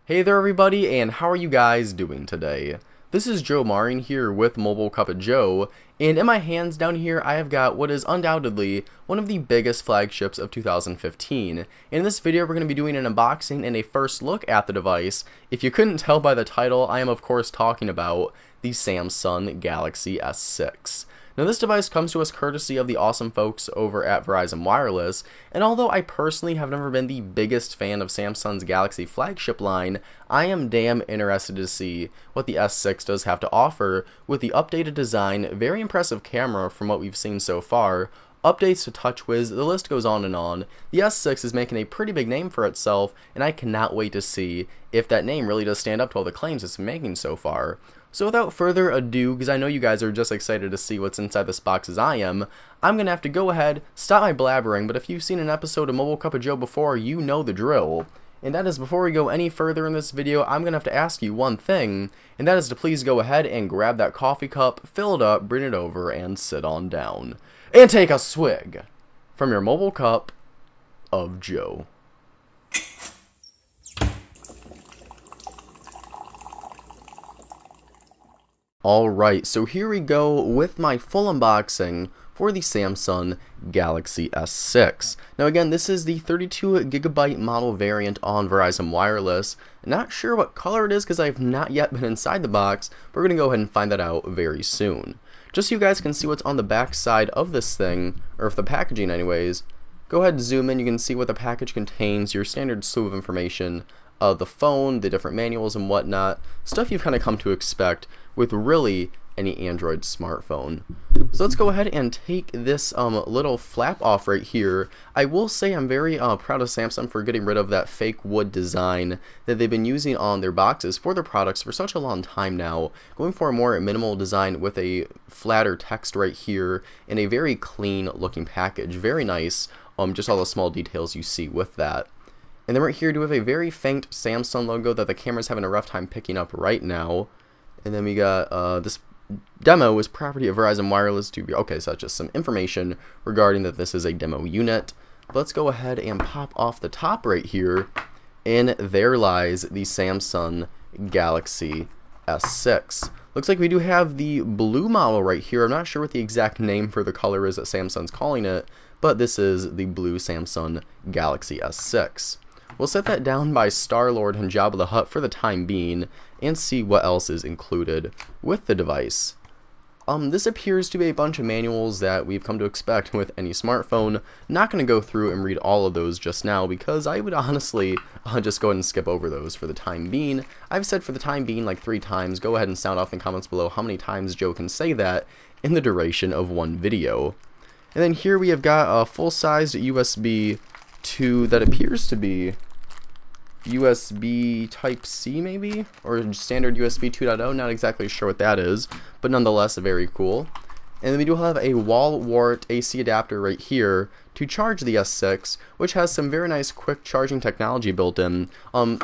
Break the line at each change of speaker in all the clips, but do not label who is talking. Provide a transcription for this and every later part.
Hey there everybody, and how are you guys doing today? This is Joe Marin here with MobileCupOfJoe, and in my hands down here I have got what is undoubtedly one of the biggest flagships of 2015. In this video we're going to be doing an unboxing and a first look at the device. If you couldn't tell by the title, I am of course talking about the Samsung Galaxy S6. Now this device comes to us courtesy of the awesome folks over at Verizon Wireless, and although I personally have never been the biggest fan of Samsung's Galaxy flagship line, I am damn interested to see what the S6 does have to offer with the updated design, very impressive camera from what we've seen so far, updates to TouchWiz, the list goes on and on. The S6 is making a pretty big name for itself, and I cannot wait to see if that name really does stand up to all the claims it's been making so far. So without further ado, because I know you guys are just excited to see what's inside this box as I am, I'm going to have to go ahead, stop my blabbering, but if you've seen an episode of MobileCupOfJoe before, you know the drill. And that is, before we go any further in this video, I'm going to have to ask you one thing, and that is to please go ahead and grab that coffee cup, fill it up, bring it over, and sit on down. And take a swig from your Mobile Cup of Joe. Alright, so here we go with my full unboxing for the Samsung Galaxy S6. Now again, this is the 32GB model variant on Verizon Wireless. Not sure what color it is because I've not yet been inside the box, but we're going to go ahead and find that out very soon. Just so you guys can see what's on the back side of this thing, or if the packaging anyways, go ahead and zoom in, you can see what the package contains, your standard slew of information, the phone, the different manuals and whatnot, stuff you've kind of come to expect with really any Android smartphone. So let's go ahead and take this little flap off right here. I will say I'm very proud of Samsung for getting rid of that fake wood design that they've been using on their boxes for their products for such a long time now, going for a more minimal design with a flatter text right here and a very clean looking package. Very nice, just all the small details you see with that. And then right here we have a very faint Samsung logo that the camera's having a rough time picking up right now. And then we got this demo is property of Verizon Wireless to be okay, so that's just some information regarding that this is a demo unit. But let's go ahead and pop off the top right here, and there lies the Samsung Galaxy S6. Looks like we do have the blue model right here. I'm not sure what the exact name for the color is that Samsung's calling it, but this is the blue Samsung Galaxy S6. We'll set that down by Star-Lord and Jabba the Hutt for the time being and see what else is included with the device. This appears to be a bunch of manuals that we've come to expect with any smartphone. Not going to go through and read all of those just now because I would honestly just go ahead and skip over those for the time being. I've said for the time being like 3 times. Go ahead and sound off in the comments below how many times Joe can say that in the duration of one video. And then here we have got a full-sized USB 2 that appears to be USB Type-C maybe, or standard USB 2.0, not exactly sure what that is, but nonetheless very cool. And then we do have a wall wart AC adapter right here to charge the S6, which has some very nice quick charging technology built in.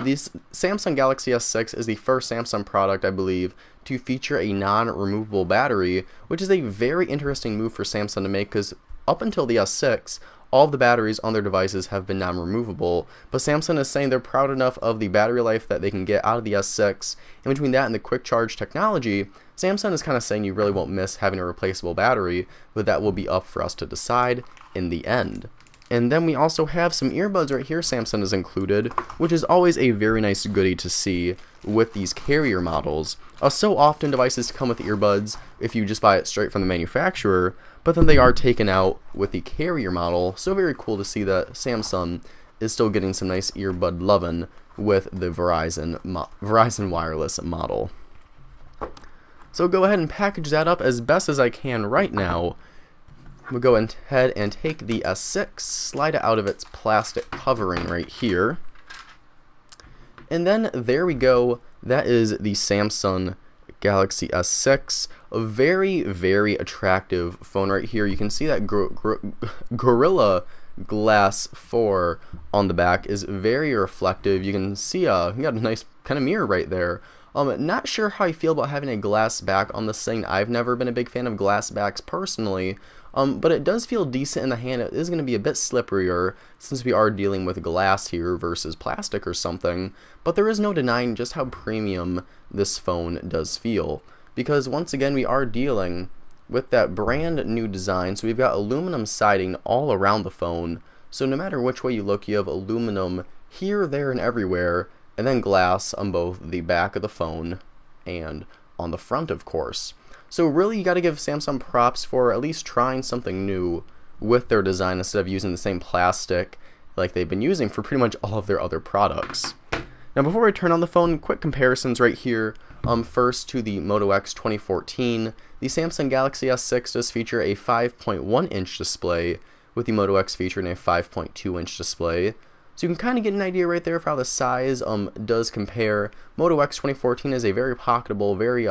This Samsung Galaxy S6 is the first Samsung product, I believe, to feature a non-removable battery, which is a very interesting move for Samsung to make because up until the S6, all of the batteries on their devices have been non-removable, but Samsung is saying they're proud enough of the battery life that they can get out of the S6, and between that and the quick charge technology, Samsung is kind of saying you really won't miss having a replaceable battery, but that will be up for us to decide in the end. And then we also have some earbuds right here Samsung has included, which is always a very nice goodie to see with these carrier models. So often devices come with earbuds if you just buy it straight from the manufacturer, but then they are taken out with the carrier model, so very cool to see that Samsung is still getting some nice earbud lovin' with the Verizon Wireless model. So go ahead and package that up as best as I can right now. We'll go ahead and take the S6, slide it out of its plastic covering right here. And then there we go, that is the Samsung Galaxy S6, a very, very attractive phone right here. You can see that Gorilla Glass 4 on the back is very reflective. You can see you got a nice kind of mirror right there Not sure how I feel about having a glass back on this thing. I've never been a big fan of glass backs personally, but it does feel decent in the hand. It is going to be a bit slipperier since we are dealing with glass here versus plastic or something, but there is no denying just how premium this phone does feel, because once again we are dealing with that brand new design. So we've got aluminum siding all around the phone, so no matter which way you look, you have aluminum here, there, and everywhere, and then glass on both the back of the phone and on the front, of course. So really, you got to give Samsung props for at least trying something new with their design instead of using the same plastic like they've been using for pretty much all of their other products. Now before I turn on the phone, quick comparisons right here. First to the Moto X 2014, the Samsung Galaxy S6 does feature a 5.1 inch display, with the Moto X featuring a 5.2 inch display. So you can kind of get an idea right there of how the size does compare. Moto X 2014 is a very pocketable, very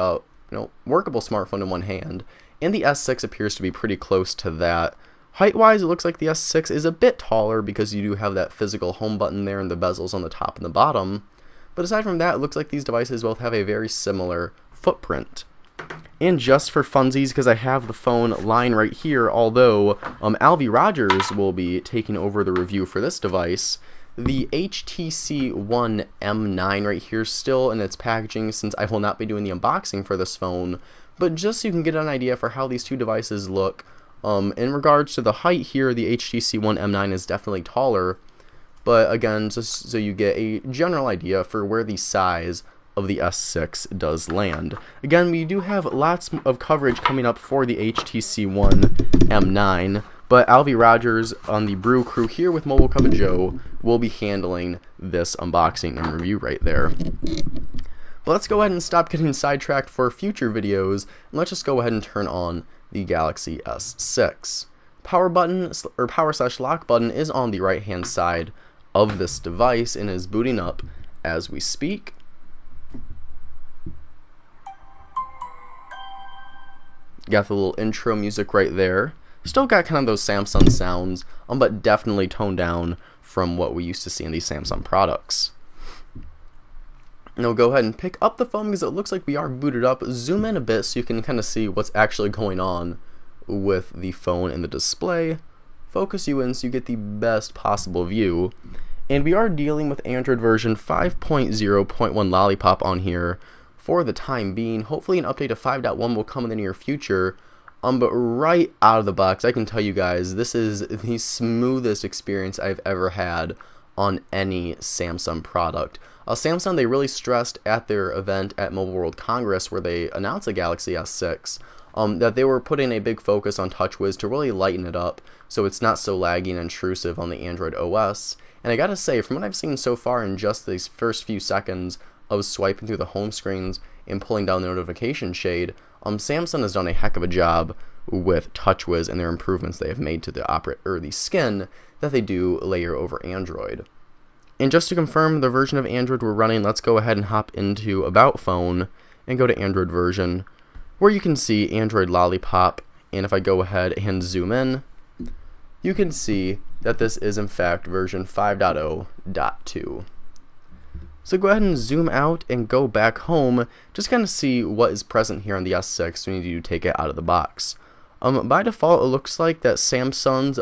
workable smartphone in one hand, and the S6 appears to be pretty close to that. Height-wise, it looks like the S6 is a bit taller because you do have that physical home button there and the bezels on the top and the bottom. But aside from that, it looks like these devices both have a very similar footprint. And just for funsies, because I have the phone lying right here, although Alvy Rogers will be taking over the review for this device, the HTC One M9 right here still in its packaging, since I will not be doing the unboxing for this phone, but just so you can get an idea for how these two devices look. In regards to the height here, the HTC One M9 is definitely taller, but again, just so you get a general idea for where the size of the S6 does land. Again, we do have lots of coverage coming up for the HTC One M9, but Alvy Rogers on the Brew crew here with MobileCupOfJoe will be handling this unboxing and review right there. But let's go ahead and stop getting sidetracked for future videos, and let's just go ahead and turn on the Galaxy S6. Power button or power/lock button is on the right hand side of this device and is booting up as we speak. Got the little intro music right there. Still got kind of those Samsung sounds, but definitely toned down from what we used to see in these Samsung products. Now go ahead and pick up the phone because it looks like we are booted up. Zoom in a bit so you can kind of see what's actually going on with the phone and the display. Focus you in so you get the best possible view. And we are dealing with Android version 5.0.1 Lollipop on here for the time being. Hopefully an update of 5.1 will come in the near future. But right out of the box, I can tell you guys, this is the smoothest experience I've ever had on any Samsung product. Samsung, they really stressed at their event at Mobile World Congress where they announced the Galaxy S6 that they were putting a big focus on TouchWiz to really lighten it up so it's not so laggy and intrusive on the Android OS. And I gotta say, from what I've seen so far in just these first few seconds of swiping through the home screens and pulling down the notification shade, Samsung has done a heck of a job with TouchWiz and their improvements they have made to the skin that they do layer over Android. And just to confirm the version of Android we're running, let's go ahead and hop into About Phone and go to Android version, where you can see Android Lollipop. And if I go ahead and zoom in, you can see that this is in fact version 5.0.2. So go ahead and zoom out and go back home, just kind of see what is present here on the S6 when you take it out of the box. By default, it looks like that Samsung's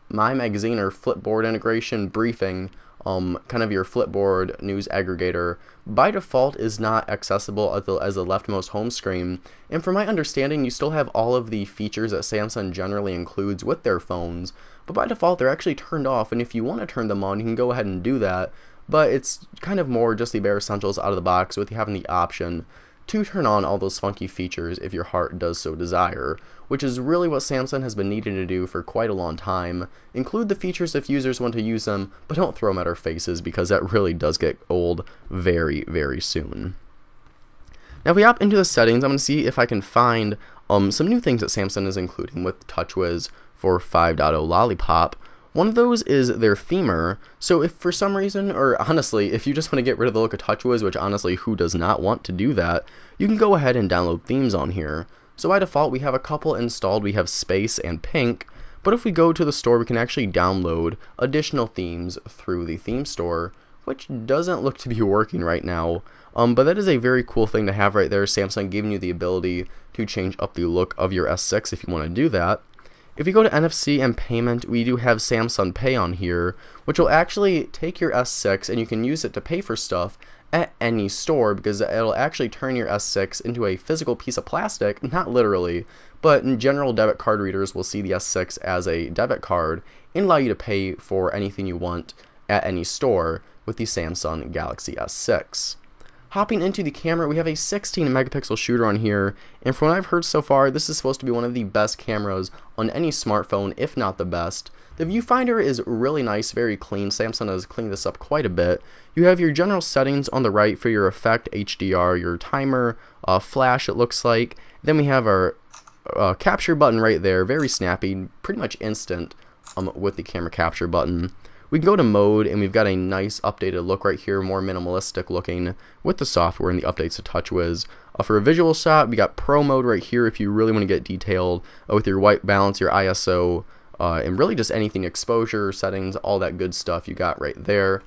My Magazine or Flipboard integration briefing, kind of your Flipboard news aggregator, by default is not accessible as the leftmost home screen. And from my understanding, you still have all of the features that Samsung generally includes with their phones, but by default they're actually turned off, and if you want to turn them on, you can go ahead and do that. But it's kind of more just the bare essentials out of the box, with you having the option to turn on all those funky features if your heart does so desire, which is really what Samsung has been needing to do for quite a long time. Include the features if users want to use them, but don't throw them at our faces because that really does get old very, very soon. Now if we hop into the settings, I'm going to see if I can find some new things that Samsung is including with TouchWiz for 5.0 Lollipop. One of those is their themer. So if for some reason, or honestly, if you just want to get rid of the look of TouchWiz, which honestly, who does not want to do that, you can go ahead and download themes on here. So by default, we have a couple installed. We have Space and Pink, but if we go to the store, we can actually download additional themes through the theme store, which doesn't look to be working right now. But that is a very cool thing to have right there. Samsung giving you the ability to change up the look of your S6 if you want to do that. If you go to NFC and payment, we do have Samsung Pay on here, which will actually take your S6 and you can use it to pay for stuff at any store, because it'll actually turn your S6 into a physical piece of plastic, not literally, but in general debit card readers will see the S6 as a debit card and allow you to pay for anything you want at any store with the Samsung Galaxy S6. Hopping into the camera, we have a 16 megapixel shooter on here, and from what I've heard so far, this is supposed to be one of the best cameras on any smartphone, if not the best. The viewfinder is really nice, very clean. Samsung has cleaned this up quite a bit. You have your general settings on the right for your effect, HDR, your timer, flash it looks like. Then we have our capture button right there, very snappy, pretty much instant with the camera capture button. We can go to mode, and we've got a nice updated look right here, more minimalistic looking with the software and the updates to TouchWiz. For a visual shot, we got Pro mode right here if you really want to get detailed with your white balance, your ISO, and really just anything, exposure, settings, all that good stuff you got right there.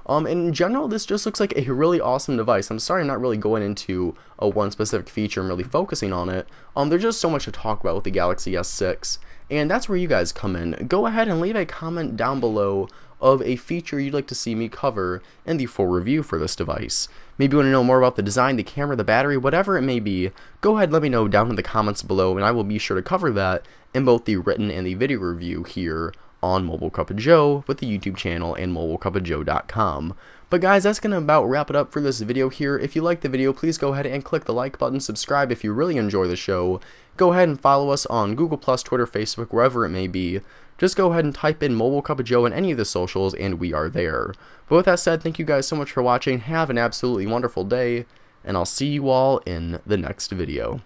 In general, this just looks like a really awesome device. I'm sorry I'm not really going into one specific feature and really focusing on it. There's just so much to talk about with the Galaxy S6, and that's where you guys come in. Go ahead and leave a comment down below of a feature you'd like to see me cover in the full review for this device. Maybe you want to know more about the design, the camera, the battery, whatever it may be. Go ahead and let me know down in the comments below, and I will be sure to cover that in both the written and the video review here on MobileCupOfJoe with the YouTube channel and MobileCupOfJoe.com. But guys, that's going to about wrap it up for this video here. If you liked the video, please go ahead and click the like button, subscribe if you really enjoy the show. Go ahead and follow us on Google+, Twitter, Facebook, wherever it may be. Just go ahead and type in MobileCupOfJoe in any of the socials and we are there. But with that said, thank you guys so much for watching. Have an absolutely wonderful day, and I'll see you all in the next video.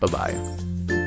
Bye-bye.